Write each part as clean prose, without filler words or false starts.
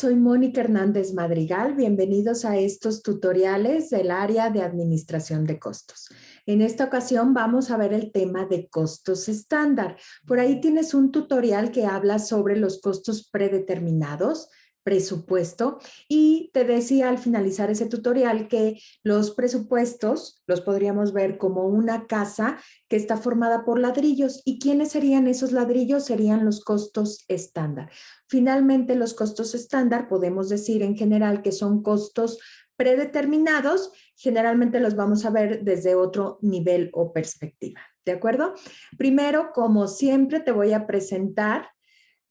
soy Mónica Hernández Madrigal. Bienvenidos a estos tutoriales del área de administración de costos. En esta ocasión vamos a ver el tema de costos estándar. Por ahí tienes un tutorial que habla sobre los costos predeterminados, presupuesto, y te decía al finalizar ese tutorial que los presupuestos los podríamos ver como una casa que está formada por ladrillos. ¿Y quiénes serían esos ladrillos? Serían los costos estándar. Finalmente, los costos estándar podemos decir en general que son costos predeterminados. Generalmente los vamos a ver desde otro nivel o perspectiva. ¿De acuerdo? Primero, como siempre, te voy a presentar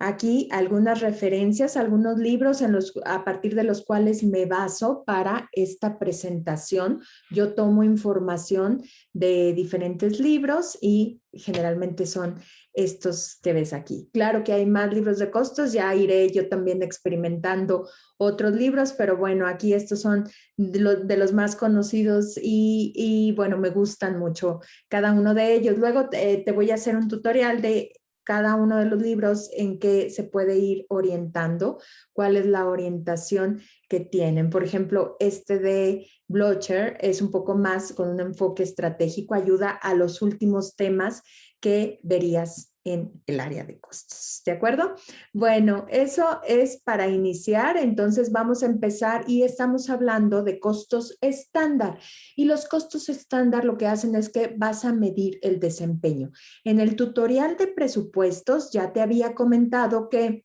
aquí algunas referencias, algunos libros a partir de los cuales me baso para esta presentación. Yo tomo información de diferentes libros y generalmente son estos que ves aquí. Claro que hay más libros de costos, ya iré yo también experimentando otros libros, pero bueno, aquí estos son de los más conocidos y bueno, me gustan mucho cada uno de ellos. Luego te voy a hacer un tutorial de cada uno de los libros en que se puede ir orientando, cuál es la orientación que tienen. Por ejemplo, este de Blocher es un poco más con un enfoque estratégico, ayuda a los últimos temas que verías en el área de costos. ¿De acuerdo? Bueno, eso es para iniciar. Entonces vamos a empezar y estamos hablando de costos estándar. Y los costos estándar lo que hacen es que vas a medir el desempeño. En el tutorial de presupuestos ya te había comentado que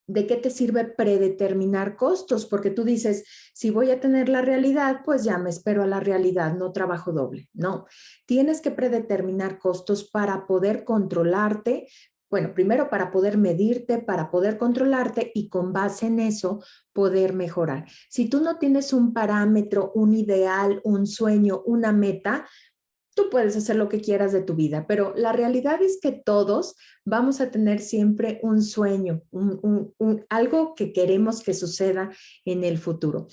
¿de qué te sirve predeterminar costos? Porque tú dices, si voy a tener la realidad, pues ya me espero a la realidad, no trabajo doble. No, tienes que predeterminar costos para poder controlarte. Bueno, primero para poder medirte, para poder controlarte y con base en eso poder mejorar. Si tú no tienes un parámetro, un ideal, un sueño, una meta, tú puedes hacer lo que quieras de tu vida, pero la realidad es que todos vamos a tener siempre un sueño, algo que queremos que suceda en el futuro.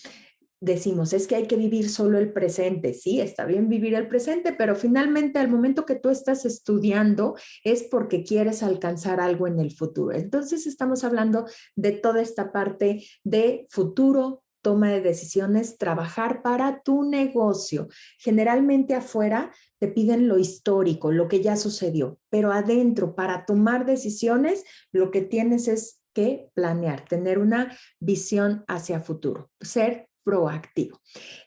Decimos, es que hay que vivir solo el presente. Sí, está bien vivir el presente, pero finalmente al momento que tú estás estudiando es porque quieres alcanzar algo en el futuro. Entonces estamos hablando de toda esta parte de futuro, toma de decisiones, trabajar para tu negocio. Generalmente afuera te piden lo histórico, lo que ya sucedió, pero adentro para tomar decisiones lo que tienes es que planear, tener una visión hacia futuro, ser proactivo.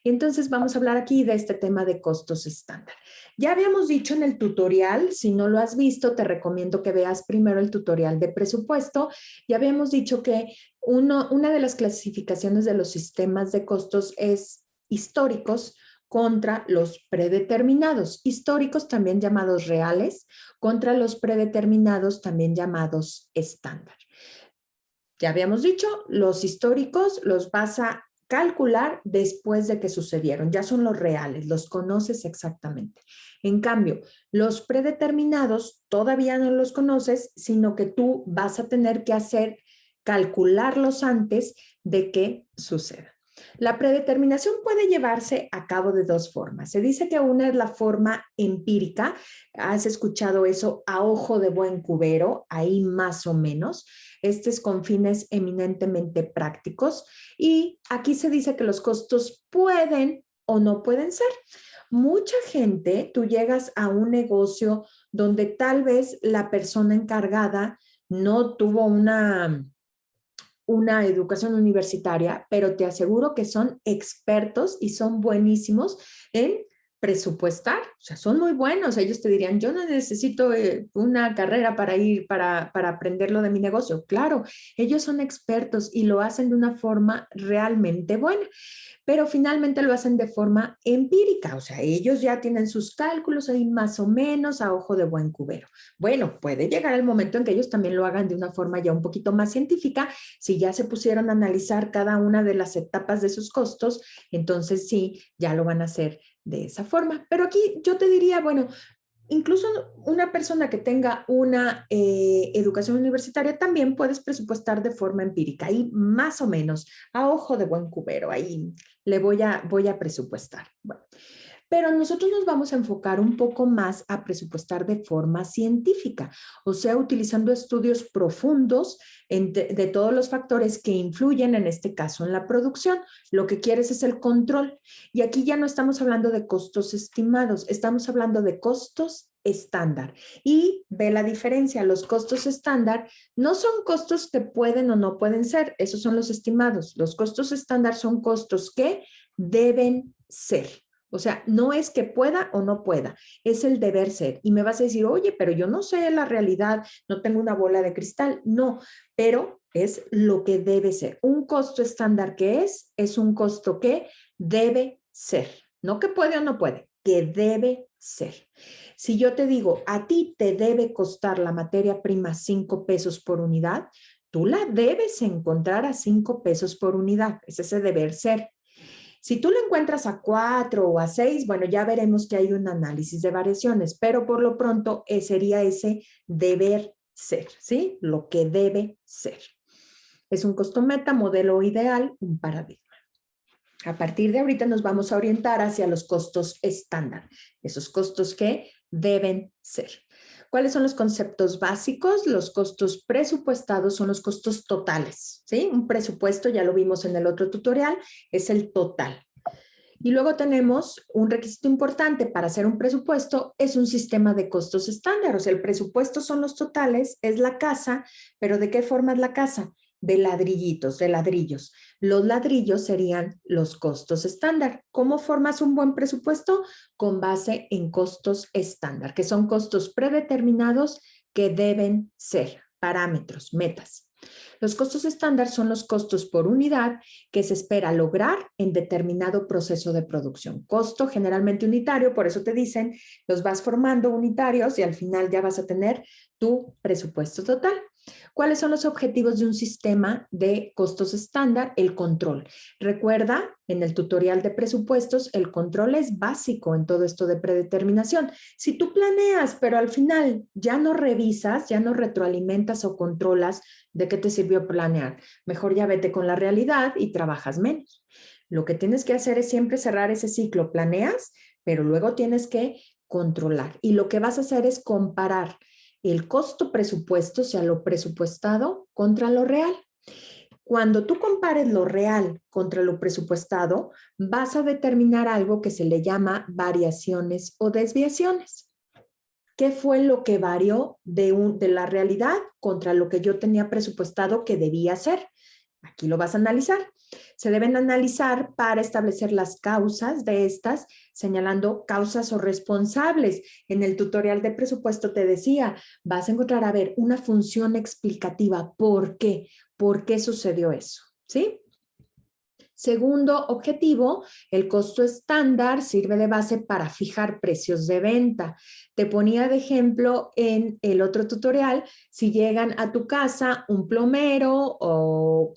Entonces vamos a hablar aquí de este tema de costos estándar. Ya habíamos dicho en el tutorial, si no lo has visto, te recomiendo que veas primero el tutorial de presupuesto. Ya habíamos dicho que una de las clasificaciones de los sistemas de costos es históricos contra los predeterminados, históricos también llamados reales, contra los predeterminados también llamados estándar. Ya habíamos dicho, los históricos los vas a calcular después de que sucedieron, ya son los reales, los conoces exactamente. En cambio, los predeterminados todavía no los conoces, sino que tú vas a tener que calcularlos antes de que suceda. La predeterminación puede llevarse a cabo de dos formas. Se dice que una es la forma empírica, has escuchado eso a ojo de buen cubero, ahí más o menos. Este es con fines eminentemente prácticos y aquí se dice que los costos pueden o no pueden ser. Mucha gente, tú llegas a un negocio donde tal vez la persona encargada no tuvo una educación universitaria, pero te aseguro que son expertos y son buenísimos en presupuestar, o sea, son muy buenos. Ellos te dirían, yo no necesito una carrera para aprenderlo de mi negocio. Claro, ellos son expertos y lo hacen de una forma realmente buena, pero finalmente lo hacen de forma empírica, o sea, ellos ya tienen sus cálculos ahí más o menos a ojo de buen cubero. Bueno, puede llegar el momento en que ellos también lo hagan de una forma ya un poquito más científica. Si ya se pusieron a analizar cada una de las etapas de sus costos, entonces sí, ya lo van a hacer de esa forma. Pero aquí yo te diría, bueno, incluso una persona que tenga una educación universitaria también puedes presupuestar de forma empírica, ahí más o menos, a ojo de buen cubero, ahí voy a presupuestar. Bueno, Pero nosotros nos vamos a enfocar un poco más a presupuestar de forma científica, o sea, utilizando estudios profundos de todos los factores que influyen, en este caso, en la producción. Lo que quieres es el control. Y aquí ya no estamos hablando de costos estimados, estamos hablando de costos estándar. Y ve la diferencia, los costos estándar no son costos que pueden o no pueden ser, esos son los estimados. Los costos estándar son costos que deben ser. O sea, no es que pueda o no pueda, es el deber ser. Y me vas a decir, oye, pero yo no sé la realidad, no tengo una bola de cristal. No, pero es lo que debe ser. Un costo estándar que es un costo que debe ser. No que puede o no puede, que debe ser. Si yo te digo, a ti te debe costar la materia prima 5 pesos por unidad, tú la debes encontrar a 5 pesos por unidad. Es ese deber ser. Si tú lo encuentras a 4 o a 6, bueno, ya veremos que hay un análisis de variaciones, pero por lo pronto sería ese deber ser, ¿sí? Lo que debe ser. Es un costo meta, modelo ideal, un paradigma. A partir de ahorita nos vamos a orientar hacia los costos estándar, esos costos que deben ser. ¿Cuáles son los conceptos básicos? Los costos presupuestados son los costos totales, ¿sí? Un presupuesto, ya lo vimos en el otro tutorial, es el total. Y luego tenemos un requisito importante para hacer un presupuesto, es un sistema de costos estándar. O sea, el presupuesto son los totales, es la casa, pero ¿de qué forma es la casa? De ladrillitos, de ladrillos. Los ladrillos serían los costos estándar. ¿Cómo formas un buen presupuesto? Con base en costos estándar, que son costos predeterminados que deben ser parámetros, metas. Los costos estándar son los costos por unidad que se espera lograr en determinado proceso de producción. Costo generalmente unitario, por eso te dicen, los vas formando unitarios y al final ya vas a tener tu presupuesto total. ¿Cuáles son los objetivos de un sistema de costos estándar? El control. Recuerda, en el tutorial de presupuestos, el control es básico en todo esto de predeterminación. Si tú planeas, pero al final ya no revisas, ya no retroalimentas o controlas, ¿de qué te sirvió planear? Mejor ya vete con la realidad y trabajas menos. Lo que tienes que hacer es siempre cerrar ese ciclo. Planeas, pero luego tienes que controlar. Y lo que vas a hacer es comparar el costo presupuesto, o sea, lo presupuestado contra lo real. Cuando tú compares lo real contra lo presupuestado, vas a determinar algo que se le llama variaciones o desviaciones. ¿Qué fue lo que varió de la realidad contra lo que yo tenía presupuestado que debía hacer? Aquí lo vas a analizar. Se deben analizar para establecer las causas de estas, señalando causas o responsables. En el tutorial de presupuesto te decía, vas a encontrar, a ver, una función explicativa. ¿Por qué? ¿Por qué sucedió eso? ¿Sí? Segundo objetivo, el costo estándar sirve de base para fijar precios de venta. Te ponía de ejemplo en el otro tutorial, si llegan a tu casa un plomero o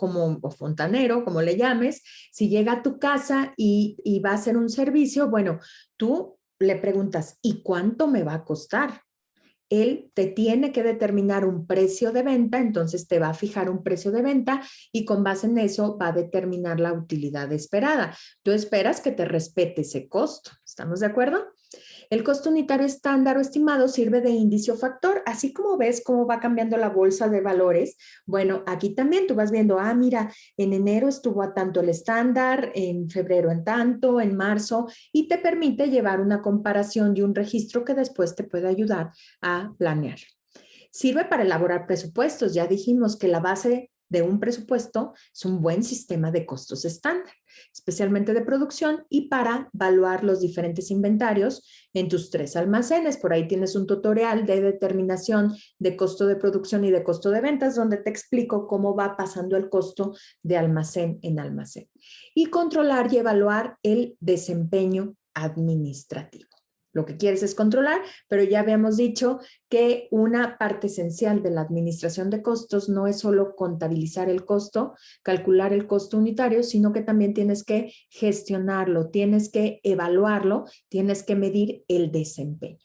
fontanero, como le llames, si llega a tu casa y va a hacer un servicio, bueno, tú le preguntas, ¿y cuánto me va a costar? Él te tiene que determinar un precio de venta, entonces te va a fijar un precio de venta y con base en eso va a determinar la utilidad esperada. Tú esperas que te respete ese costo. ¿Estamos de acuerdo? El costo unitario estándar o estimado sirve de índice o factor, así como ves cómo va cambiando la bolsa de valores. Bueno, aquí también tú vas viendo, mira, en enero estuvo a tanto el estándar, en febrero en tanto, en marzo, y te permite llevar una comparación y un registro que después te puede ayudar a planear. Sirve para elaborar presupuestos. Ya dijimos que la base de un presupuesto es un buen sistema de costos estándar, especialmente de producción y para evaluar los diferentes inventarios en tus 3 almacenes. Por ahí tienes un tutorial de determinación de costo de producción y de costo de ventas donde te explico cómo va pasando el costo de almacén en almacén. Y controlar y evaluar el desempeño administrativo. Lo que quieres es controlar, pero ya habíamos dicho que una parte esencial de la administración de costos no es solo contabilizar el costo, calcular el costo unitario, sino que también tienes que gestionarlo, tienes que evaluarlo, tienes que medir el desempeño.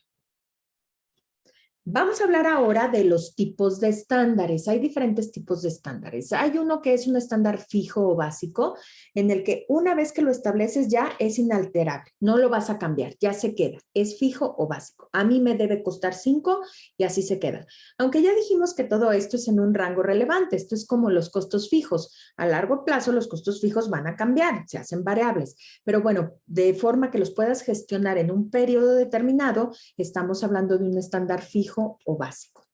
Vamos a hablar ahora de los tipos de estándares. Hay diferentes tipos de estándares. Hay uno que es un estándar fijo o básico, en el que una vez que lo estableces ya es inalterable. No lo vas a cambiar, ya se queda. Es fijo o básico. A mí me debe costar 5 y así se queda. Aunque ya dijimos que todo esto es en un rango relevante. Esto es como los costos fijos. A largo plazo los costos fijos van a cambiar, se hacen variables. Pero bueno, de forma que los puedas gestionar en un periodo determinado, estamos hablando de un estándar fijo o básico.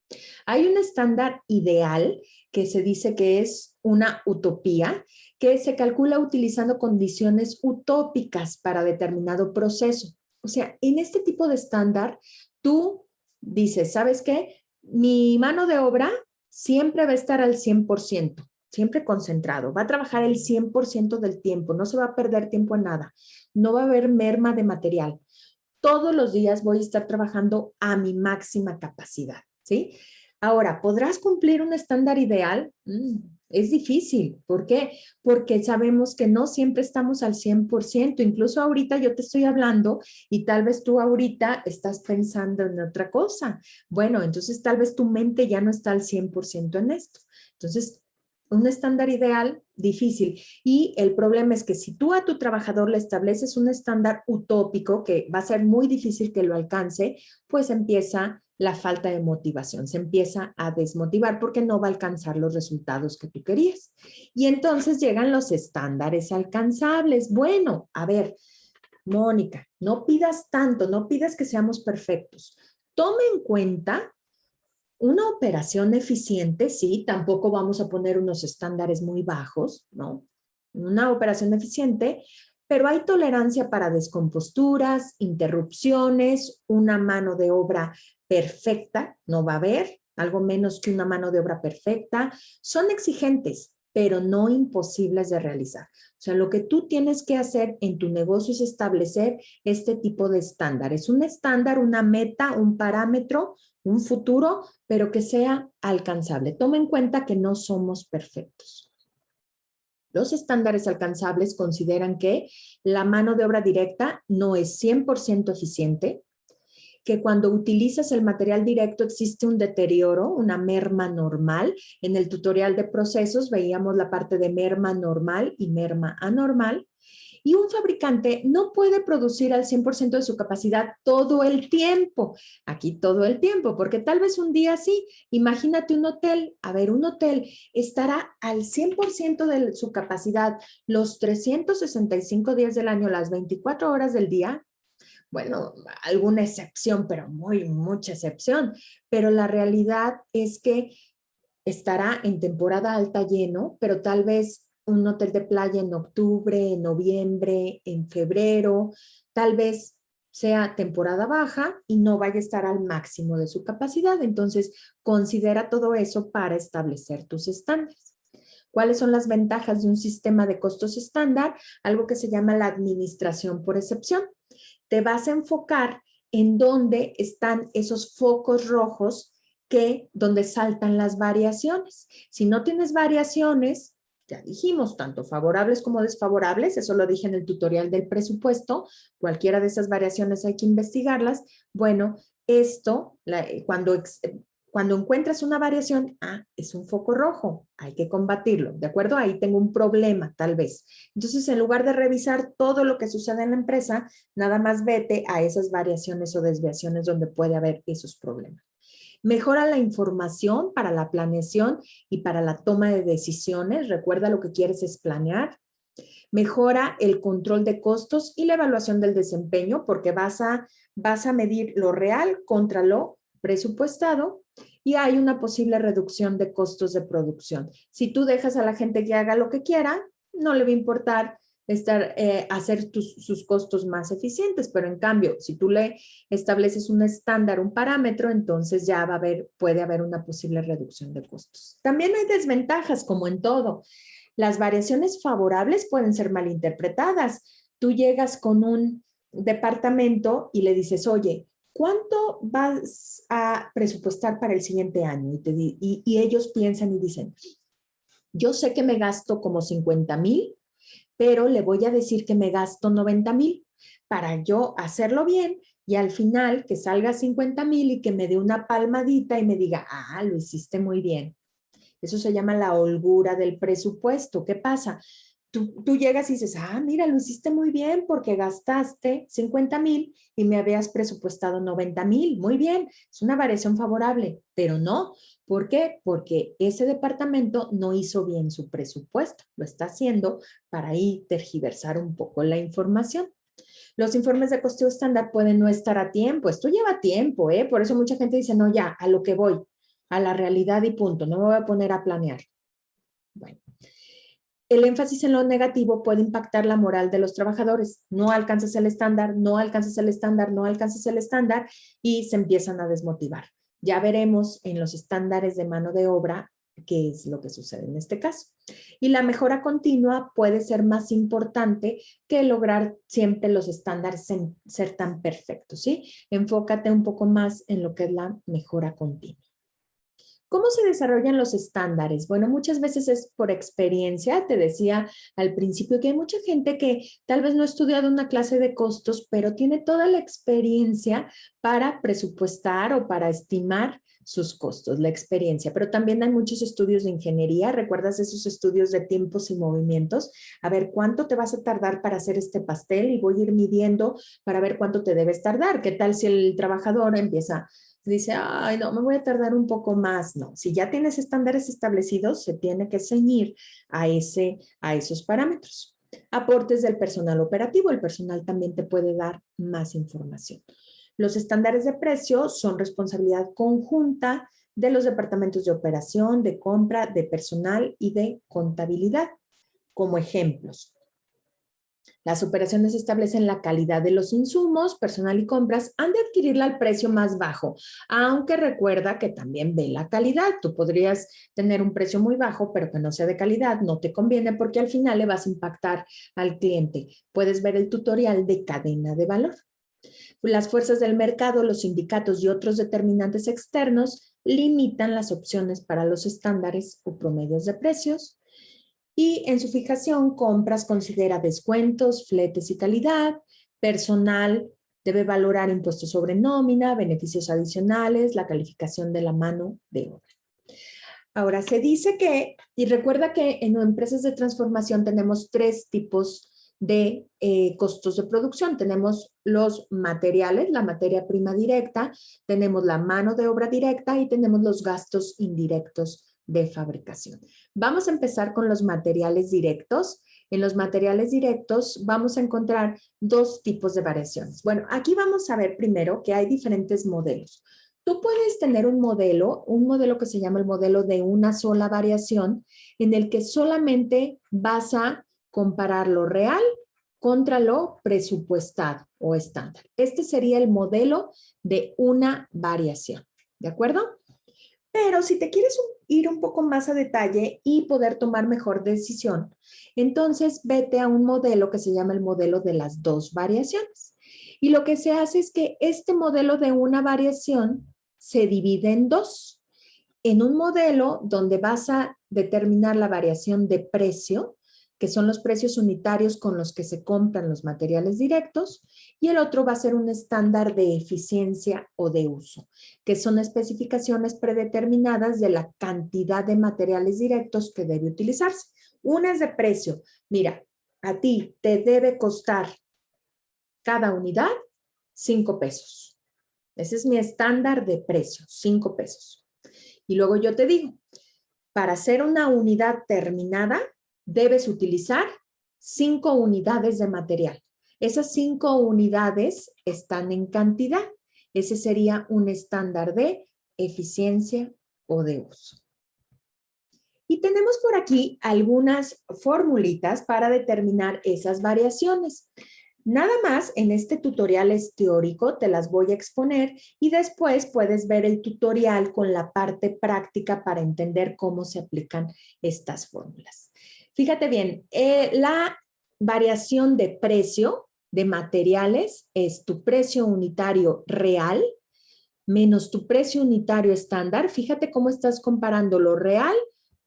Hay un estándar ideal que se dice que es una utopía, que se calcula utilizando condiciones utópicas para determinado proceso. O sea, en este tipo de estándar, tú dices, ¿sabes qué? Mi mano de obra siempre va a estar al 100%, siempre concentrado, va a trabajar el 100% del tiempo, no se va a perder tiempo en nada, no va a haber merma de material. Todos los días voy a estar trabajando a mi máxima capacidad, ¿sí? Ahora, ¿podrás cumplir un estándar ideal? Es difícil. ¿Por qué? Porque sabemos que no siempre estamos al 100%. Incluso ahorita yo te estoy hablando y tal vez tú ahorita estás pensando en otra cosa. Bueno, entonces tal vez tu mente ya no está al 100% en esto. Entonces, un estándar ideal, difícil. Y el problema es que si tú a tu trabajador le estableces un estándar utópico que va a ser muy difícil que lo alcance, pues empieza la falta de motivación, se empieza a desmotivar porque no va a alcanzar los resultados que tú querías. Y entonces llegan los estándares alcanzables. Bueno, a ver, Mónica, no pidas tanto, no pidas que seamos perfectos. Toma en cuenta una operación eficiente, sí, tampoco vamos a poner unos estándares muy bajos, ¿no? Una operación eficiente, pero hay tolerancia para descomposturas, interrupciones, una mano de obra perfecta, no va a haber, algo menos que una mano de obra perfecta. Son exigentes, pero no imposibles de realizar. O sea, lo que tú tienes que hacer en tu negocio es establecer este tipo de estándares. Un estándar, una meta, un parámetro, un futuro, pero que sea alcanzable. Toma en cuenta que no somos perfectos. Los estándares alcanzables consideran que la mano de obra directa no es 100% eficiente, que cuando utilizas el material directo existe un deterioro, una merma normal. En el tutorial de procesos veíamos la parte de merma normal y merma anormal. Y un fabricante no puede producir al 100% de su capacidad todo el tiempo. Aquí todo el tiempo, porque tal vez un día sí. Imagínate un hotel. A ver, un hotel estará al 100% de su capacidad los 365 días del año, las 24 horas del día. Bueno, alguna excepción, pero mucha excepción. Pero la realidad es que estará en temporada alta lleno, pero tal vez un hotel de playa en octubre, en noviembre, en febrero, tal vez sea temporada baja y no vaya a estar al máximo de su capacidad. Entonces, considera todo eso para establecer tus estándares. ¿Cuáles son las ventajas de un sistema de costos estándar? Algo que se llama la administración por excepción. Te vas a enfocar en dónde están esos focos rojos donde saltan las variaciones. Si no tienes variaciones, ya dijimos, tanto favorables como desfavorables, eso lo dije en el tutorial del presupuesto, cualquiera de esas variaciones hay que investigarlas. Bueno, esto, cuando encuentras una variación, es un foco rojo, hay que combatirlo, ¿de acuerdo? Ahí tengo un problema, tal vez. Entonces, en lugar de revisar todo lo que sucede en la empresa, nada más vete a esas variaciones o desviaciones donde puede haber esos problemas. Mejora la información para la planeación y para la toma de decisiones. Recuerda, lo que quieres es planear. Mejora el control de costos y la evaluación del desempeño, porque vas a medir lo real contra lo presupuestado, y hay una posible reducción de costos de producción. Si tú dejas a la gente que haga lo que quiera, no le va a importar hacer sus costos más eficientes, pero en cambio, si tú le estableces un estándar, un parámetro, entonces ya puede haber una posible reducción de costos. También hay desventajas, como en todo. Las variaciones favorables pueden ser malinterpretadas. Tú llegas con un departamento y le dices, oye, ¿cuánto vas a presupuestar para el siguiente año? Y ellos piensan y dicen, yo sé que me gasto como 50,000, pero le voy a decir que me gasto 90,000. Para yo hacerlo bien, y al final que salga 50,000 y que me dé una palmadita y me diga, ah, lo hiciste muy bien. Eso se llama la holgura del presupuesto. ¿Qué pasa? Tú llegas y dices, ah, mira, lo hiciste muy bien porque gastaste 50,000 y me habías presupuestado 90,000. Muy bien, es una variación favorable, pero no. ¿Por qué? Porque ese departamento no hizo bien su presupuesto. Lo está haciendo para ahí tergiversar un poco la información. Los informes de costeo estándar pueden no estar a tiempo. Esto lleva tiempo, ¿eh? Por eso mucha gente dice, no, ya, a lo que voy, a la realidad y punto. No me voy a poner a planear. Bueno. El énfasis en lo negativo puede impactar la moral de los trabajadores. No alcanzas el estándar, no alcanzas el estándar, no alcanzas el estándar y se empiezan a desmotivar. Ya veremos en los estándares de mano de obra qué es lo que sucede en este caso. Y la mejora continua puede ser más importante que lograr siempre los estándares ser tan perfectos, ¿sí? Enfócate un poco más en lo que es la mejora continua. ¿Cómo se desarrollan los estándares? Bueno, muchas veces es por experiencia. Te decía al principio que hay mucha gente que tal vez no ha estudiado una clase de costos, pero tiene toda la experiencia para presupuestar o para estimar sus costos, la experiencia. Pero también hay muchos estudios de ingeniería. ¿Recuerdas esos estudios de tiempos y movimientos? A ver, ¿cuánto te vas a tardar para hacer este pastel? Y voy a ir midiendo para ver cuánto te debes tardar. ¿Qué tal si el trabajador empieza dice, ay, no, me voy a tardar un poco más? No, si ya tienes estándares establecidos, se tiene que ceñir a esos parámetros. Aportes del personal operativo. El personal también te puede dar más información. Los estándares de precio son responsabilidad conjunta de los departamentos de operación, de compra, de personal y de contabilidad. Como ejemplos, las operaciones establecen la calidad de los insumos, personal y compras han de adquirirla al precio más bajo, aunque recuerda que también ve la calidad. Tú podrías tener un precio muy bajo, pero que no sea de calidad, no te conviene porque al final le vas a impactar al cliente. Puedes ver el tutorial de cadena de valor. Las fuerzas del mercado, los sindicatos y otros determinantes externos limitan las opciones para los estándares o promedios de precios. Y en su fijación, compras considera descuentos, fletes y calidad. Personal debe valorar impuestos sobre nómina, beneficios adicionales, la calificación de la mano de obra. Ahora, se dice que, y recuerda que en empresas de transformación tenemos tres tipos de costos de producción. Tenemos los materiales, la materia prima directa, tenemos la mano de obra directa y tenemos los gastos indirectos de fabricación. Vamos a empezar con los materiales directos. En los materiales directos vamos a encontrar dos tipos de variaciones. Bueno, aquí vamos a ver primero que hay diferentes modelos. Tú puedes tener un modelo que se llama el modelo de una sola variación, en el que solamente vas a comparar lo real contra lo presupuestado o estándar. Este sería el modelo de una variación, ¿de acuerdo? Pero si te quieres ir un poco más a detalle y poder tomar mejor decisión, entonces vete a un modelo que se llama el modelo de las dos variaciones. Y lo que se hace es que este modelo de una variación se divide en dos. En un modelo donde vas a determinar la variación de precio, que son los precios unitarios con los que se compran los materiales directos, y el otro va a ser un estándar de eficiencia o de uso, que son especificaciones predeterminadas de la cantidad de materiales directos que debe utilizarse. Una es de precio. Mira, a ti te debe costar cada unidad 5 pesos. Ese es mi estándar de precio, 5 pesos. Y luego yo te digo, para hacer una unidad terminada, debes utilizar 5 unidades de material. Esas 5 unidades están en cantidad. Ese sería un estándar de eficiencia o de uso. Y tenemos por aquí algunas formulitas para determinar esas variaciones. Nada más en este tutorial es teórico, te las voy a exponer y después puedes ver el tutorial con la parte práctica para entender cómo se aplican estas fórmulas. Fíjate bien, la variación de precio de materiales es tu precio unitario real menos tu precio unitario estándar. Fíjate cómo estás comparando lo real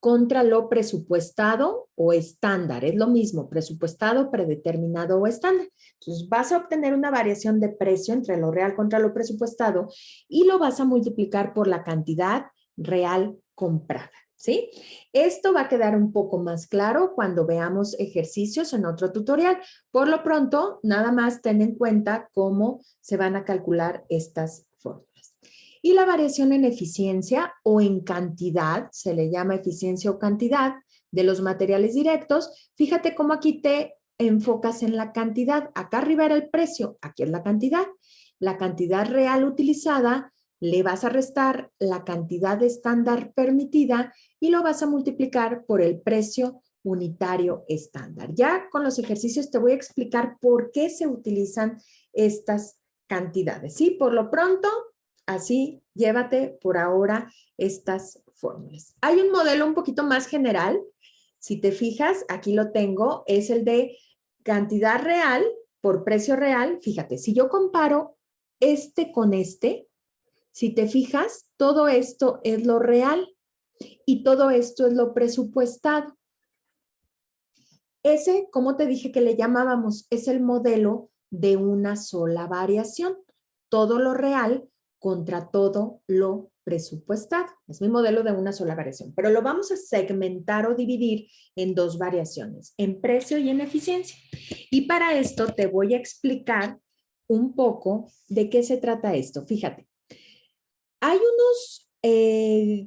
contra lo presupuestado o estándar. Es lo mismo, presupuestado, predeterminado o estándar. Entonces vas a obtener una variación de precio entre lo real contra lo presupuestado y lo vas a multiplicar por la cantidad real comprada. ¿Sí? Esto va a quedar un poco más claro cuando veamos ejercicios en otro tutorial. Por lo pronto, nada más ten en cuenta cómo se van a calcular estas fórmulas. Y la variación en eficiencia o en cantidad, se le llama eficiencia o cantidad de los materiales directos. Fíjate cómo aquí te enfocas en la cantidad. Acá arriba era el precio, aquí es la cantidad. La cantidad real utilizada le vas a restar la cantidad estándar permitida y lo vas a multiplicar por el precio unitario estándar. Ya con los ejercicios te voy a explicar por qué se utilizan estas cantidades. Sí, por lo pronto, así llévate por ahora estas fórmulas. Hay un modelo un poquito más general. Si te fijas, aquí lo tengo, es el de cantidad real por precio real. Fíjate, si yo comparo este con este, si te fijas, todo esto es lo real y todo esto es lo presupuestado. Ese, como te dije que le llamábamos, es el modelo de una sola variación. Todo lo real contra todo lo presupuestado. Es mi modelo de una sola variación, pero lo vamos a segmentar o dividir en dos variaciones, en precio y en eficiencia. Y para esto te voy a explicar un poco de qué se trata esto. Fíjate. Hay unos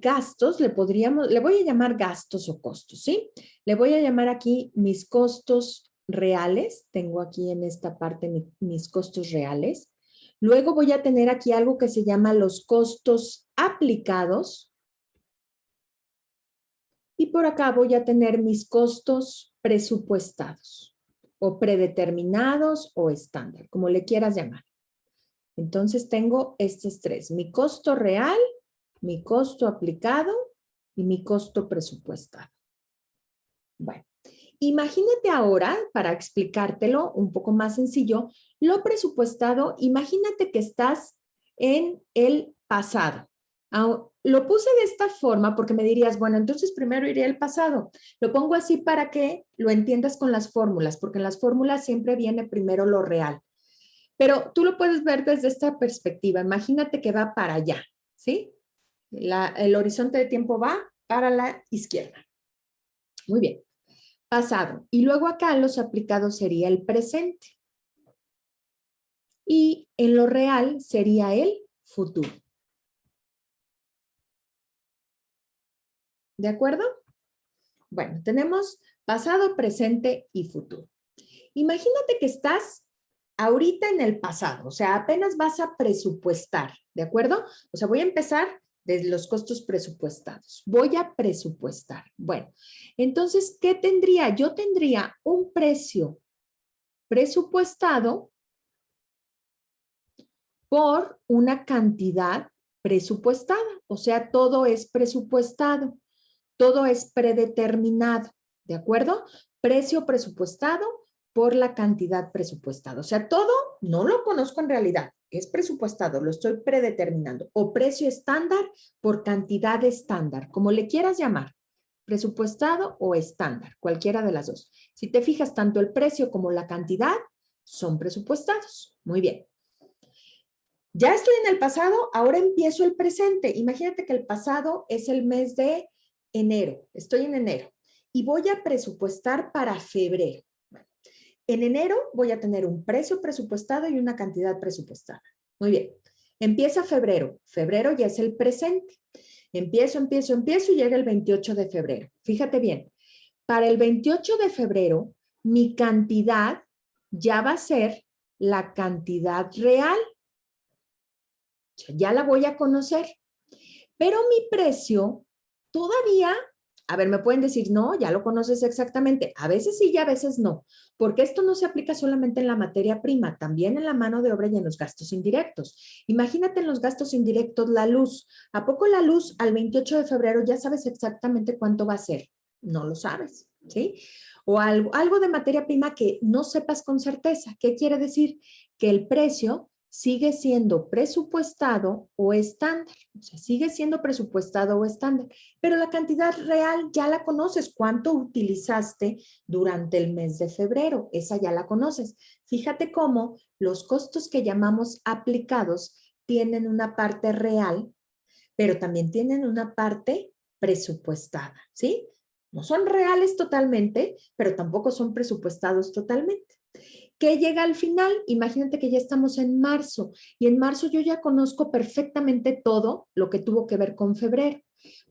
gastos, le voy a llamar gastos o costos, ¿sí? Le voy a llamar aquí mis costos reales. Tengo aquí en esta parte mis costos reales. Luego voy a tener aquí algo que se llama los costos aplicados. Y por acá voy a tener mis costos presupuestados o predeterminados o estándar, como le quieras llamar. Entonces tengo estos tres, mi costo real, mi costo aplicado y mi costo presupuestado. Bueno, imagínate ahora, para explicártelo un poco más sencillo, lo presupuestado, imagínate que estás en el pasado. Lo puse de esta forma porque me dirías, bueno, entonces primero iría al pasado. Lo pongo así para que lo entiendas con las fórmulas, porque en las fórmulas siempre viene primero lo real. Pero tú lo puedes ver desde esta perspectiva. Imagínate que va para allá, ¿sí? El horizonte de tiempo va para la izquierda. Muy bien. Pasado. Y luego acá los aplicados sería el presente. Y en lo real sería el futuro. ¿De acuerdo? Bueno, tenemos pasado, presente y futuro. Imagínate que estás ahorita en el pasado, o sea, apenas vas a presupuestar, ¿de acuerdo? O sea, voy a empezar desde los costos presupuestados. Voy a presupuestar. Bueno, entonces, ¿qué tendría? Yo tendría un precio presupuestado por una cantidad presupuestada. O sea, todo es presupuestado, todo es predeterminado, ¿de acuerdo? Precio presupuestado por la cantidad presupuestada. O sea, todo no lo conozco en realidad, es presupuestado, lo estoy predeterminando. O precio estándar por cantidad estándar, como le quieras llamar, presupuestado o estándar, cualquiera de las dos. Si te fijas, tanto el precio como la cantidad son presupuestados. Muy bien. Ya estoy en el pasado, ahora empiezo el presente. Imagínate que el pasado es el mes de enero, estoy en enero y voy a presupuestar para febrero. Bueno, en enero voy a tener un precio presupuestado y una cantidad presupuestada. Muy bien, empieza febrero, febrero ya es el presente. Empiezo y llega el 28 de febrero. Fíjate bien, para el 28 de febrero mi cantidad ya va a ser la cantidad real. Ya la voy a conocer, pero mi precio todavía, a ver, me pueden decir, no, ya lo conoces exactamente. A veces sí y a veces no, porque esto no se aplica solamente en la materia prima, también en la mano de obra y en los gastos indirectos. Imagínate en los gastos indirectos la luz. ¿A poco la luz al 28 de febrero ya sabes exactamente cuánto va a ser? No lo sabes, ¿sí? O algo de materia prima que no sepas con certeza. ¿Qué quiere decir? Que el precio sigue siendo presupuestado o estándar. O sea, sigue siendo presupuestado o estándar, pero la cantidad real ya la conoces. ¿Cuánto utilizaste durante el mes de febrero? Esa ya la conoces. Fíjate cómo los costos que llamamos aplicados tienen una parte real, pero también tienen una parte presupuestada, ¿sí? No son reales totalmente, pero tampoco son presupuestados totalmente. ¿Qué llega al final? Imagínate que ya estamos en marzo y en marzo yo ya conozco perfectamente todo lo que tuvo que ver con febrero.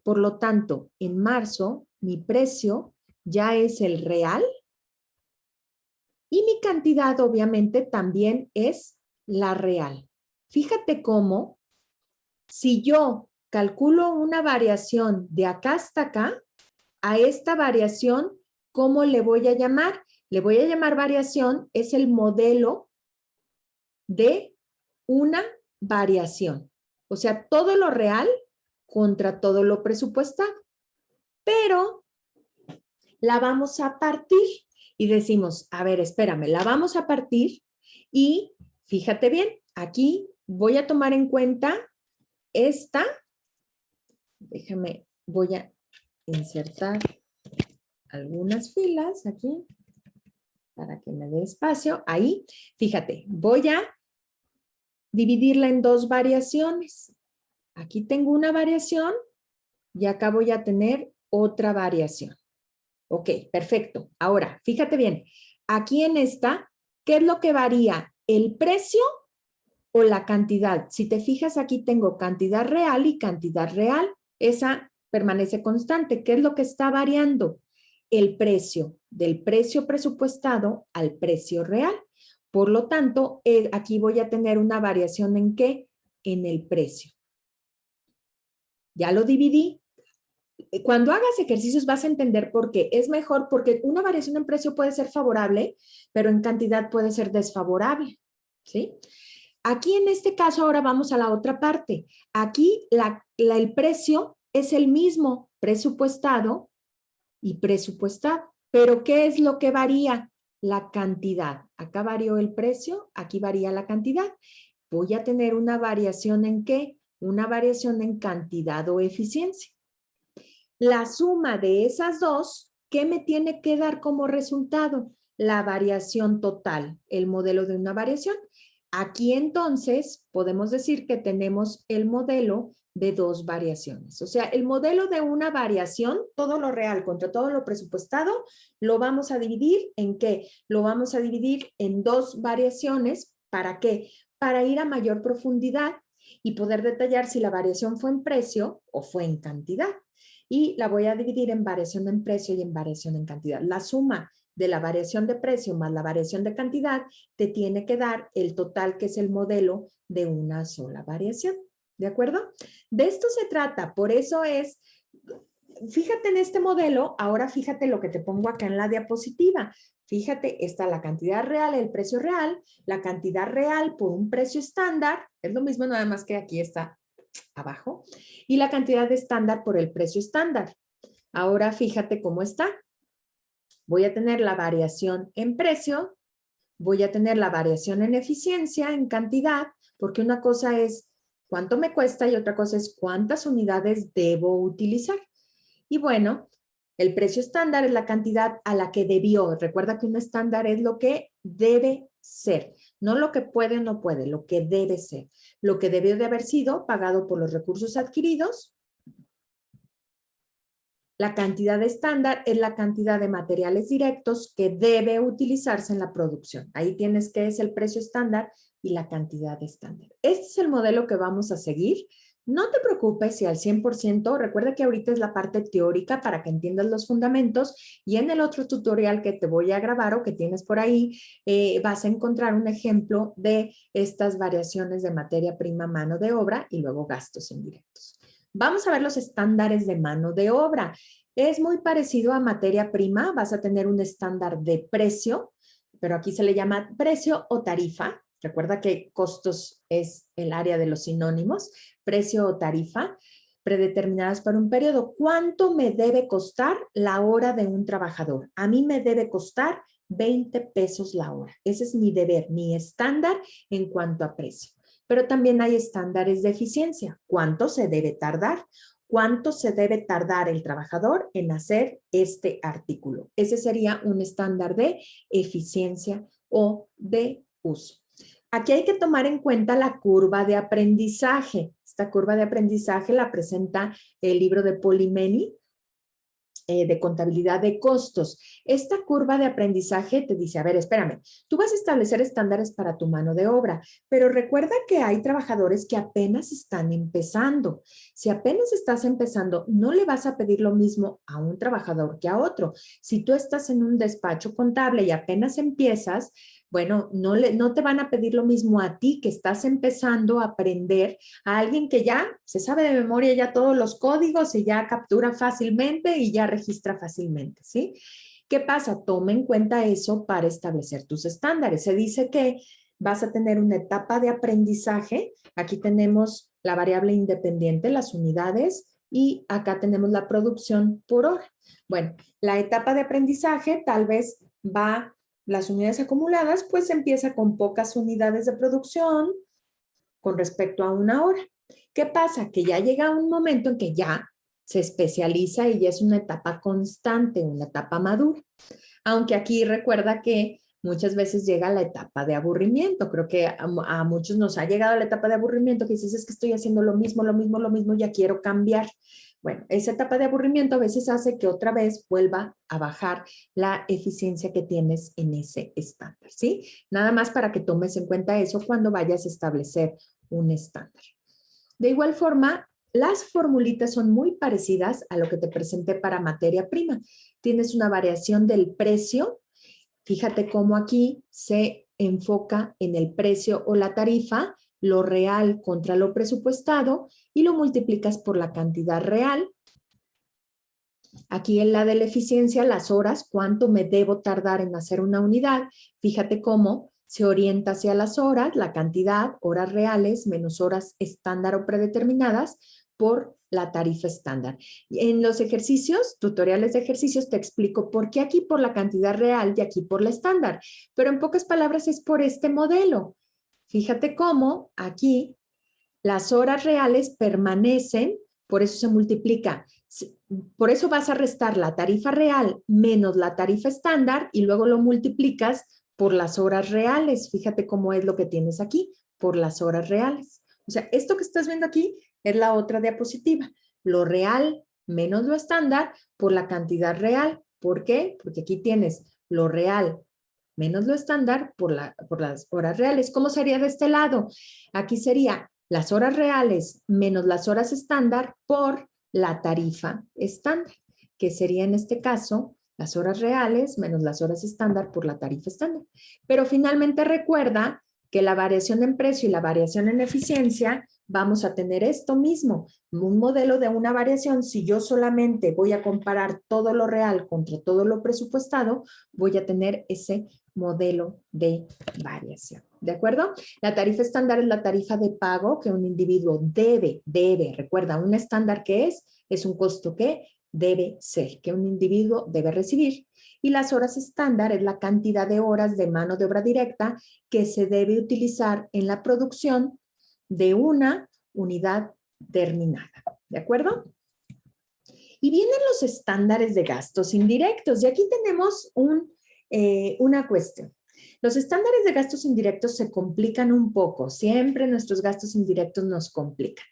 Por lo tanto, en marzo mi precio ya es el real y mi cantidad obviamente también es la real. Fíjate cómo si yo calculo una variación de acá hasta acá, a esta variación, ¿cómo le voy a llamar? Le voy a llamar variación, es el modelo de una variación. O sea, todo lo real contra todo lo presupuestado. Pero la vamos a partir y decimos, a ver, espérame, la vamos a partir y fíjate bien, aquí voy a tomar en cuenta esta, déjame, voy a insertar algunas filas aquí para que me dé espacio. Ahí, fíjate, voy a dividirla en dos variaciones. Aquí tengo una variación y acá voy a tener otra variación. Ok, perfecto. Ahora, fíjate bien, aquí en esta, ¿qué es lo que varía? ¿El precio o la cantidad? Si te fijas, aquí tengo cantidad real y cantidad real. Esa permanece constante. ¿Qué es lo que está variando? El precio, del precio presupuestado al precio real. Por lo tanto, aquí voy a tener una variación ¿en qué? En el precio. Ya lo dividí. Cuando hagas ejercicios vas a entender por qué. Es mejor porque una variación en precio puede ser favorable, pero en cantidad puede ser desfavorable. ¿Sí? Aquí en este caso ahora vamos a la otra parte. Aquí el precio es el mismo presupuestado y presupuestado. Pero ¿qué es lo que varía? La cantidad. Acá varió el precio, aquí varía la cantidad. Voy a tener una variación ¿en qué? Una variación en cantidad o eficiencia. La suma de esas dos, ¿qué me tiene que dar como resultado? La variación total, el modelo de una variación. Aquí entonces podemos decir que tenemos el modelo de dos variaciones. O sea, el modelo de una variación, todo lo real contra todo lo presupuestado, lo vamos a dividir ¿en qué? Lo vamos a dividir en dos variaciones. ¿Para qué? Para ir a mayor profundidad y poder detallar si la variación fue en precio o fue en cantidad. Y la voy a dividir en variación en precio y en variación en cantidad. La suma de la variación de precio más la variación de cantidad te tiene que dar el total, que es el modelo de una sola variación. ¿De acuerdo? De esto se trata, por eso es, fíjate en este modelo, ahora fíjate lo que te pongo acá en la diapositiva. Fíjate, está la cantidad real, el precio real, la cantidad real por un precio estándar, es lo mismo nada más que aquí está abajo, y la cantidad estándar por el precio estándar. Ahora fíjate cómo está. Voy a tener la variación en precio, voy a tener la variación en eficiencia, en cantidad, porque una cosa es cuánto me cuesta y otra cosa es cuántas unidades debo utilizar. Y bueno, el precio estándar es la cantidad a la que debió. Recuerda que un estándar es lo que debe ser, no lo que puede o no puede, lo que debe ser. Lo que debió de haber sido pagado por los recursos adquiridos. La cantidad estándar es la cantidad de materiales directos que debe utilizarse en la producción. Ahí tienes qué es el precio estándar y la cantidad estándar. Este es el modelo que vamos a seguir. No te preocupes si al 100%, recuerda que ahorita es la parte teórica para que entiendas los fundamentos y en el otro tutorial que te voy a grabar o que tienes por ahí, vas a encontrar un ejemplo de estas variaciones de materia prima, mano de obra y luego gastos indirectos. Vamos a ver los estándares de mano de obra. Es muy parecido a materia prima, vas a tener un estándar de precio, pero aquí se le llama precio o tarifa. Recuerda que costos es el área de los sinónimos, precio o tarifa, predeterminadas para un periodo. ¿Cuánto me debe costar la hora de un trabajador? A mí me debe costar 20 pesos la hora. Ese es mi deber, mi estándar en cuanto a precio. Pero también hay estándares de eficiencia. ¿Cuánto se debe tardar? ¿Cuánto se debe tardar el trabajador en hacer este artículo? Ese sería un estándar de eficiencia o de uso. Aquí hay que tomar en cuenta la curva de aprendizaje. Esta curva de aprendizaje la presenta el libro de Polimeni, de contabilidad de costos. Esta curva de aprendizaje te dice, a ver, espérame, tú vas a establecer estándares para tu mano de obra, pero recuerda que hay trabajadores que apenas están empezando. Si apenas estás empezando, no le vas a pedir lo mismo a un trabajador que a otro. Si tú estás en un despacho contable y apenas empiezas, bueno, no te van a pedir lo mismo a ti que estás empezando a aprender, a alguien que ya se sabe de memoria ya todos los códigos y ya captura fácilmente y ya registra fácilmente, ¿sí? ¿Qué pasa? Toma en cuenta eso para establecer tus estándares. Se dice que vas a tener una etapa de aprendizaje. Aquí tenemos la variable independiente, las unidades, y acá tenemos la producción por hora. Bueno, la etapa de aprendizaje tal vez va, las unidades acumuladas, pues empieza con pocas unidades de producción con respecto a una hora. ¿Qué pasa? Que ya llega un momento en que ya se especializa y ya es una etapa constante, una etapa madura. Aunque aquí recuerda que muchas veces llega la etapa de aburrimiento. Creo que a muchos nos ha llegado la etapa de aburrimiento que dices, es que estoy haciendo lo mismo, ya quiero cambiar. Bueno, esa etapa de aburrimiento a veces hace que otra vez vuelva a bajar la eficiencia que tienes en ese estándar, ¿sí? Nada más para que tomes en cuenta eso cuando vayas a establecer un estándar. De igual forma, las formulitas son muy parecidas a lo que te presenté para materia prima. Tienes una variación del precio. Fíjate cómo aquí se enfoca en el precio o la tarifa, lo real contra lo presupuestado y lo multiplicas por la cantidad real. Aquí en la de la eficiencia, las horas, cuánto me debo tardar en hacer una unidad. Fíjate cómo se orienta hacia las horas, la cantidad, horas reales menos horas estándar o predeterminadas por la tarifa estándar. En los ejercicios, tutoriales de ejercicios, te explico por qué aquí por la cantidad real y aquí por la estándar. Pero en pocas palabras es por este modelo. Fíjate cómo aquí las horas reales permanecen, por eso se multiplica. Por eso vas a restar la tarifa real menos la tarifa estándar y luego lo multiplicas por las horas reales. Fíjate cómo es lo que tienes aquí, por las horas reales. O sea, esto que estás viendo aquí es la otra diapositiva. Lo real menos lo estándar por la cantidad real. ¿Por qué? Porque aquí tienes lo real menos lo estándar por las horas reales. ¿Cómo sería de este lado? Aquí sería las horas reales menos las horas estándar por la tarifa estándar, que sería en este caso las horas reales menos las horas estándar por la tarifa estándar. Pero finalmente recuerda que la variación en precio y la variación en eficiencia, vamos a tener esto mismo, un modelo de una variación. Si yo solamente voy a comparar todo lo real contra todo lo presupuestado, voy a tener ese modelo de variación. ¿De acuerdo? La tarifa estándar es la tarifa de pago que un individuo debe, recuerda, un estándar que es un costo que debe ser, que un individuo debe recibir. Y las horas estándar es la cantidad de horas de mano de obra directa que se debe utilizar en la producción de una unidad terminada. ¿De acuerdo? Y vienen los estándares de gastos indirectos. Y aquí tenemos una cuestión. Los estándares de gastos indirectos se complican un poco. Siempre nuestros gastos indirectos nos complican.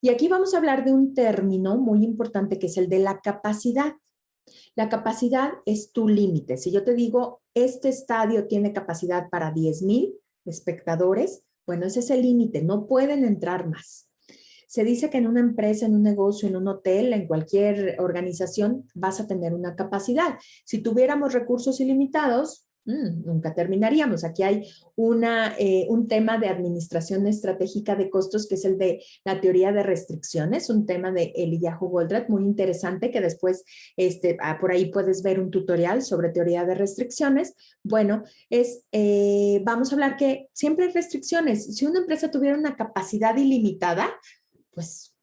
Y aquí vamos a hablar de un término muy importante que es el de la capacidad. La capacidad es tu límite. Si yo te digo, este estadio tiene capacidad para 10,000 espectadores, bueno, ese es el límite, no pueden entrar más. Se dice que en una empresa, en un negocio, en un hotel, en cualquier organización, vas a tener una capacidad. Si tuviéramos recursos ilimitados, nunca terminaríamos. Aquí hay un tema de administración estratégica de costos que es el de la teoría de restricciones, un tema de Eliyahu Goldratt muy interesante que después por ahí puedes ver un tutorial sobre teoría de restricciones. Bueno, vamos a hablar que siempre hay restricciones. Si una empresa tuviera una capacidad ilimitada, pues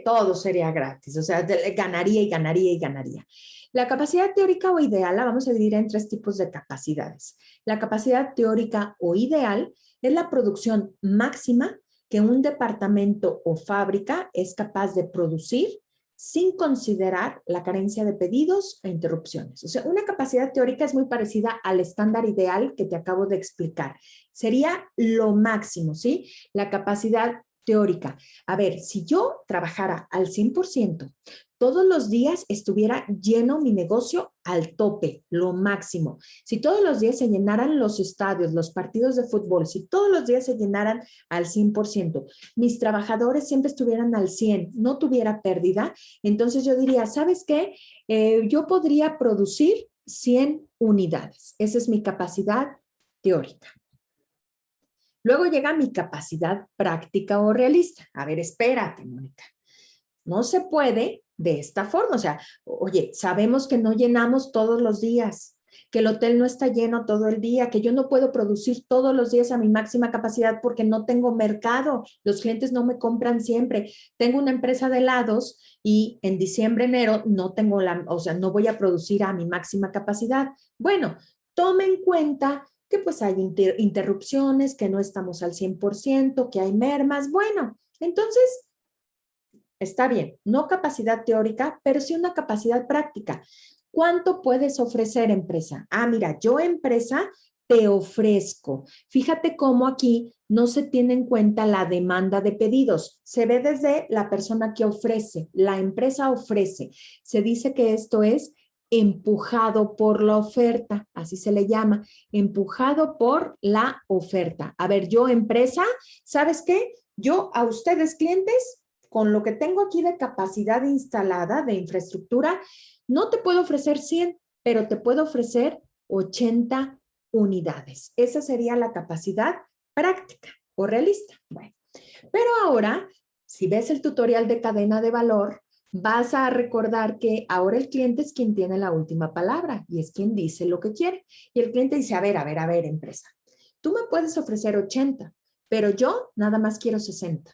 todo sería gratis, o sea, ganaría y ganaría y ganaría. La capacidad teórica o ideal la vamos a dividir en tres tipos de capacidades. La capacidad teórica o ideal es la producción máxima que un departamento o fábrica es capaz de producir sin considerar la carencia de pedidos e interrupciones. O sea, una capacidad teórica es muy parecida al estándar ideal que te acabo de explicar. Sería lo máximo, ¿sí? La capacidad teórica. A ver, si yo trabajara al 100%, todos los días estuviera lleno mi negocio al tope, lo máximo. Si todos los días se llenaran los estadios, los partidos de fútbol, si todos los días se llenaran al 100%, mis trabajadores siempre estuvieran al 100, no tuviera pérdida, entonces yo diría, ¿sabes qué? Yo podría producir 100 unidades. Esa es mi capacidad teórica. Luego llega mi capacidad práctica o realista. A ver, espérate, Mónica. No se puede de esta forma. O sea, oye, sabemos que no llenamos todos los días, que el hotel no está lleno todo el día, que yo no puedo producir todos los días a mi máxima capacidad porque no tengo mercado. Los clientes no me compran siempre. Tengo una empresa de helados y en diciembre, enero no tengo o sea, no voy a producir a mi máxima capacidad. Bueno, tome en cuenta que pues hay interrupciones, que no estamos al 100%, que hay mermas. Bueno, entonces está bien, no capacidad teórica, pero sí una capacidad práctica. ¿Cuánto puedes ofrecer, empresa? Ah, mira, yo empresa te ofrezco. Fíjate cómo aquí no se tiene en cuenta la demanda de pedidos. Se ve desde la persona que ofrece, la empresa ofrece. Se dice que esto es empujado por la oferta, así se le llama, empujado por la oferta. A ver, yo empresa, ¿sabes qué? Yo a ustedes clientes, con lo que tengo aquí de capacidad instalada, de infraestructura, no te puedo ofrecer 100, pero te puedo ofrecer 80 unidades. Esa sería la capacidad práctica o realista. Bueno, pero ahora, si ves el tutorial de cadena de valor, vas a recordar que ahora el cliente es quien tiene la última palabra y es quien dice lo que quiere. Y el cliente dice, a ver, empresa, tú me puedes ofrecer 80, pero yo nada más quiero 60.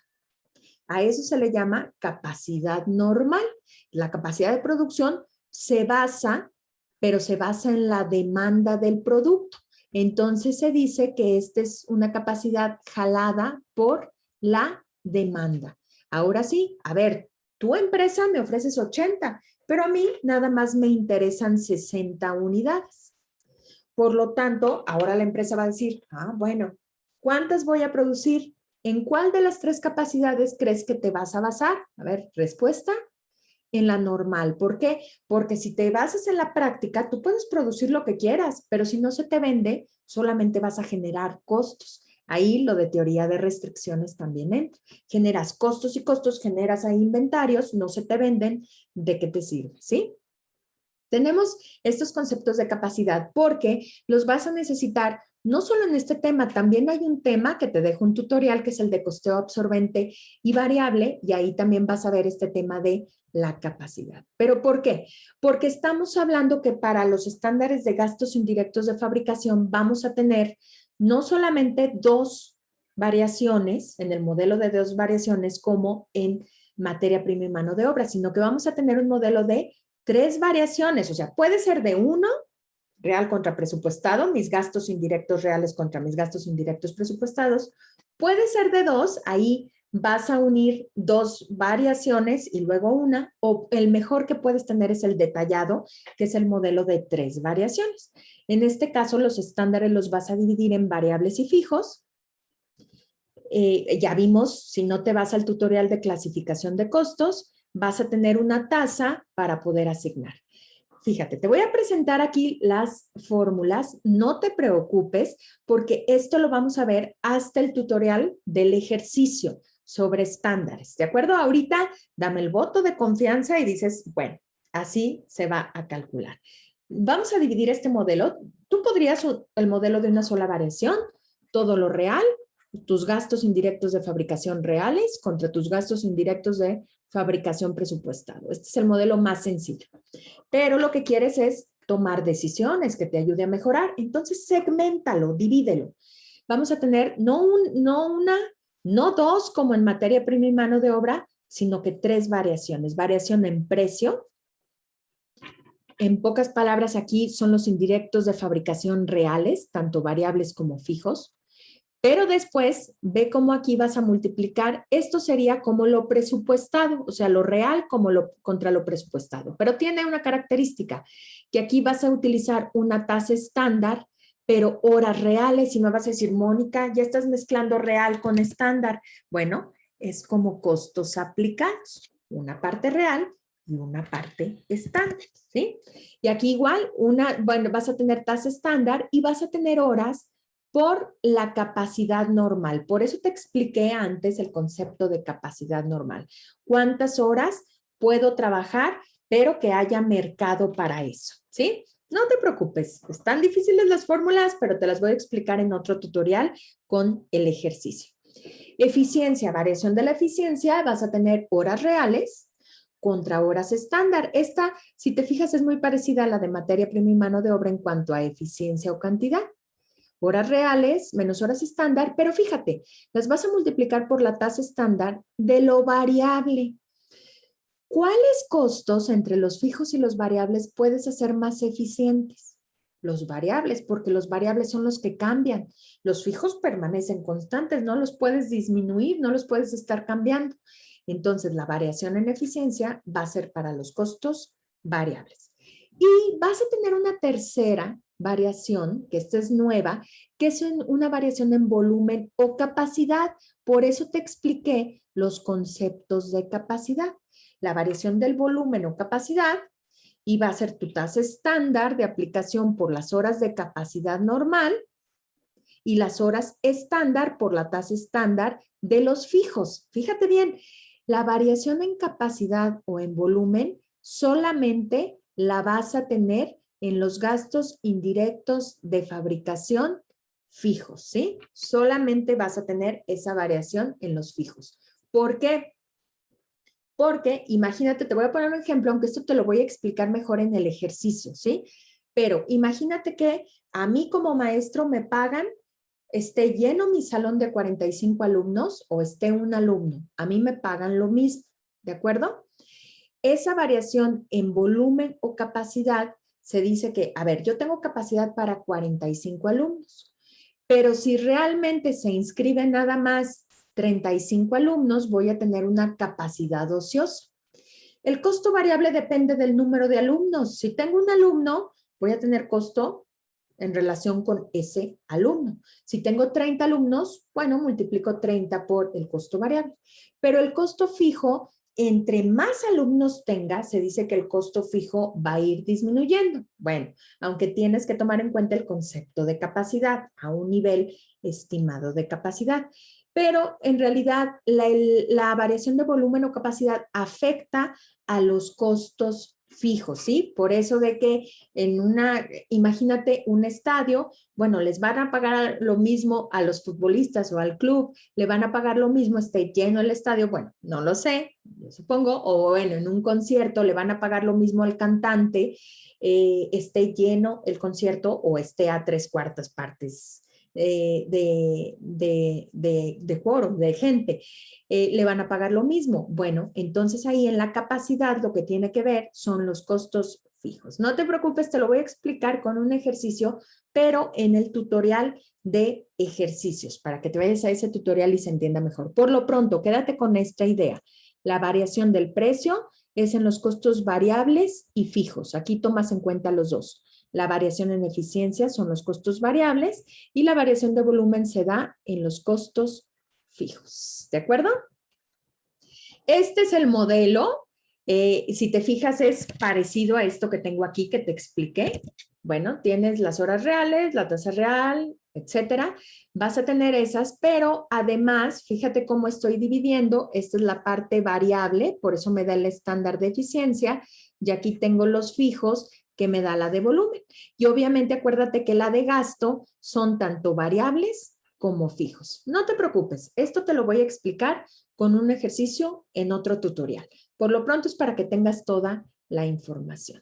A eso se le llama capacidad normal. La capacidad de producción se basa, pero se basa en la demanda del producto. Entonces se dice que esta es una capacidad jalada por la demanda. Ahora sí, a ver, tu empresa me ofreces 80, pero a mí nada más me interesan 60 unidades. Por lo tanto, ahora la empresa va a decir, bueno, ¿cuántas voy a producir? ¿En cuál de las tres capacidades crees que te vas a basar? A ver, respuesta, en la normal. ¿Por qué? Porque si te basas en la práctica, tú puedes producir lo que quieras, pero si no se te vende, solamente vas a generar costos. Ahí lo de teoría de restricciones también entra. Generas costos y costos, generas ahí inventarios, no se te venden, ¿de qué te sirve? ¿Sí? Tenemos estos conceptos de capacidad porque los vas a necesitar no solo en este tema, también hay un tema que te dejo un tutorial que es el de costeo absorbente y variable y ahí también vas a ver este tema de la capacidad. ¿Pero por qué? Porque estamos hablando que para los estándares de gastos indirectos de fabricación vamos a tener no solamente dos variaciones, en el modelo de dos variaciones como en materia prima y mano de obra, sino que vamos a tener un modelo de tres variaciones, o sea, puede ser de uno, real contra presupuestado, mis gastos indirectos reales contra mis gastos indirectos presupuestados, puede ser de dos, ahí vas a unir dos variaciones y luego una, o el mejor que puedes tener es el detallado, que es el modelo de tres variaciones. En este caso, los estándares los vas a dividir en variables y fijos. Ya vimos, si no te vas al tutorial de clasificación de costos, vas a tener una tasa para poder asignar. Fíjate, te voy a presentar aquí las fórmulas, no te preocupes porque esto lo vamos a ver hasta el tutorial del ejercicio sobre estándares, ¿de acuerdo? Ahorita dame el voto de confianza y dices, bueno, así se va a calcular. Vamos a dividir este modelo. Tú podrías el modelo de una sola variación, todo lo real, tus gastos indirectos de fabricación reales contra tus gastos indirectos de fabricación presupuestado. Este es el modelo más sencillo. Pero lo que quieres es tomar decisiones que te ayude a mejorar. Entonces, segméntalo, divídelo. Vamos a tener no dos como en materia prima y mano de obra, sino que 3 variaciones. Variación en precio. En pocas palabras, aquí son los indirectos de fabricación reales, tanto variables como fijos. Pero después, ve cómo aquí vas a multiplicar. Esto sería como lo presupuestado, o sea, lo real como contra lo presupuestado. Pero tiene una característica, que aquí vas a utilizar una tasa estándar, pero horas reales. Y me vas a decir, Mónica, ya estás mezclando real con estándar. Bueno, es como costos aplicados. Una parte real y una parte estándar, ¿sí? Y aquí igual, bueno, vas a tener tasa estándar y vas a tener horas por la capacidad normal. Por eso te expliqué antes el concepto de capacidad normal. ¿Cuántas horas puedo trabajar, pero que haya mercado para eso? ¿Sí? No te preocupes, están difíciles las fórmulas, pero te las voy a explicar en otro tutorial con el ejercicio. Eficiencia, variación de la eficiencia, vas a tener horas reales contra horas estándar. Esta, si te fijas, es muy parecida a la de materia prima y mano de obra en cuanto a eficiencia o cantidad. Horas reales menos horas estándar, pero fíjate, las vas a multiplicar por la tasa estándar de lo variable. ¿Cuáles costos entre los fijos y los variables puedes hacer más eficientes? Los variables, porque los variables son los que cambian. Los fijos permanecen constantes, no los puedes disminuir, no los puedes estar cambiando. Entonces, la variación en eficiencia va a ser para los costos variables. Y vas a tener una tercera variación, que esta es nueva, que es una variación en volumen o capacidad. Por eso te expliqué los conceptos de capacidad. La variación del volumen o capacidad y va a ser tu tasa estándar de aplicación por las horas de capacidad normal y las horas estándar por la tasa estándar de los fijos. Fíjate bien, la variación en capacidad o en volumen solamente la vas a tener en los gastos indirectos de fabricación fijos, ¿sí? Solamente vas a tener esa variación en los fijos. ¿Por qué? Porque imagínate, te voy a poner un ejemplo, aunque esto te lo voy a explicar mejor en el ejercicio, ¿sí? Pero imagínate que a mí como maestro me pagan, esté lleno mi salón de 45 alumnos o esté un alumno, a mí me pagan lo mismo, ¿de acuerdo? Esa variación en volumen o capacidad se dice que, a ver, yo tengo capacidad para 45 alumnos, pero si realmente se inscriben nada más 35 alumnos, voy a tener una capacidad ociosa. El costo variable depende del número de alumnos. Si tengo un alumno, voy a tener costo en relación con ese alumno. Si tengo 30 alumnos, bueno, multiplico 30 por el costo variable. Pero el costo fijo, entre más alumnos tenga, se dice que el costo fijo va a ir disminuyendo. Bueno, aunque tienes que tomar en cuenta el concepto de capacidad a un nivel estimado de capacidad. Pero en realidad la variación de volumen o capacidad afecta a los costos fijos, ¿sí? Por eso de que imagínate un estadio, bueno, les van a pagar lo mismo a los futbolistas o al club, le van a pagar lo mismo, esté lleno el estadio, bueno, no lo sé, yo supongo, o bueno, en un concierto le van a pagar lo mismo al cantante, esté lleno el concierto o esté a 3/4 partes de quórum, de gente, le van a pagar lo mismo. Bueno, entonces ahí en la capacidad lo que tiene que ver son los costos fijos. No te preocupes, te lo voy a explicar con un ejercicio, pero en el tutorial de ejercicios, para que te vayas a ese tutorial y se entienda mejor. Por lo pronto, quédate con esta idea. La variación del precio es en los costos variables y fijos. Aquí tomas en cuenta los dos. La variación en eficiencia son los costos variables y la variación de volumen se da en los costos fijos. ¿De acuerdo? Este es el modelo. Si te fijas, es parecido a esto que tengo aquí que te expliqué. Bueno, tienes las horas reales, la tasa real, etcétera. Vas a tener esas, pero además, fíjate cómo estoy dividiendo. Esta es la parte variable, por eso me da el estándar de eficiencia. Y aquí tengo los fijos que me da la de volumen. Y obviamente acuérdate que la de gasto son tanto variables como fijos. No te preocupes, esto te lo voy a explicar con un ejercicio en otro tutorial. Por lo pronto es para que tengas toda la información.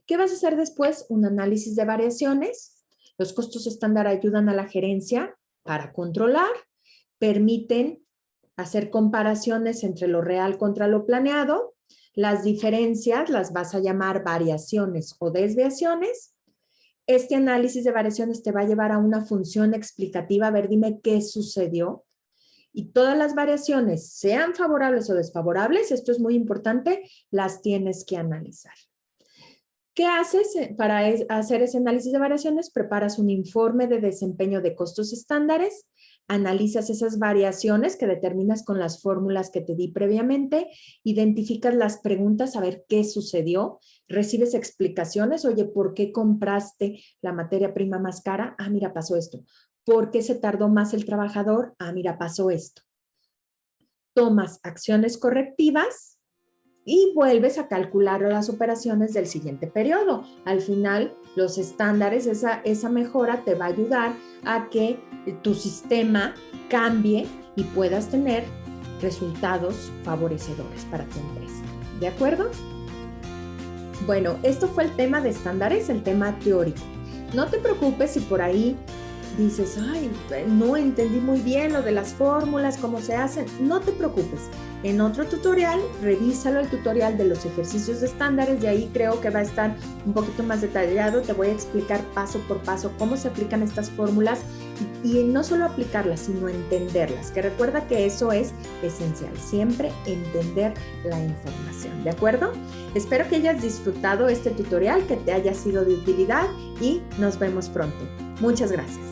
¿Qué vas a hacer después? Un análisis de variaciones. Los costos estándar ayudan a la gerencia para controlar, permiten hacer comparaciones entre lo real contra lo planeado. Las diferencias las vas a llamar variaciones o desviaciones. Este análisis de variaciones te va a llevar a una función explicativa. A ver, dime qué sucedió. Y todas las variaciones, sean favorables o desfavorables, esto es muy importante, las tienes que analizar. ¿Qué haces para hacer ese análisis de variaciones? Preparas un informe de desempeño de costos estándares, analizas esas variaciones que determinas con las fórmulas que te di previamente, identificas las preguntas, a ver qué sucedió, recibes explicaciones, oye, ¿por qué compraste la materia prima más cara? Ah, mira, pasó esto. ¿Por qué se tardó más el trabajador? Ah, mira, pasó esto. Tomas acciones correctivas y vuelves a calcular las operaciones del siguiente periodo. Al final, los estándares, esa mejora te va a ayudar a que tu sistema cambie y puedas tener resultados favorecedores para tu empresa. ¿De acuerdo? Bueno, esto fue el tema de estándares, el tema teórico. No te preocupes si por ahí dices, ay, no entendí muy bien lo de las fórmulas, cómo se hacen. No te preocupes. En otro tutorial, revísalo, el tutorial de los ejercicios de estándares, de ahí creo que va a estar un poquito más detallado. Te voy a explicar paso por paso cómo se aplican estas fórmulas y no solo aplicarlas, sino entenderlas, que recuerda que eso es esencial, siempre entender la información, ¿de acuerdo? Espero que hayas disfrutado este tutorial, que te haya sido de utilidad y nos vemos pronto. Muchas gracias.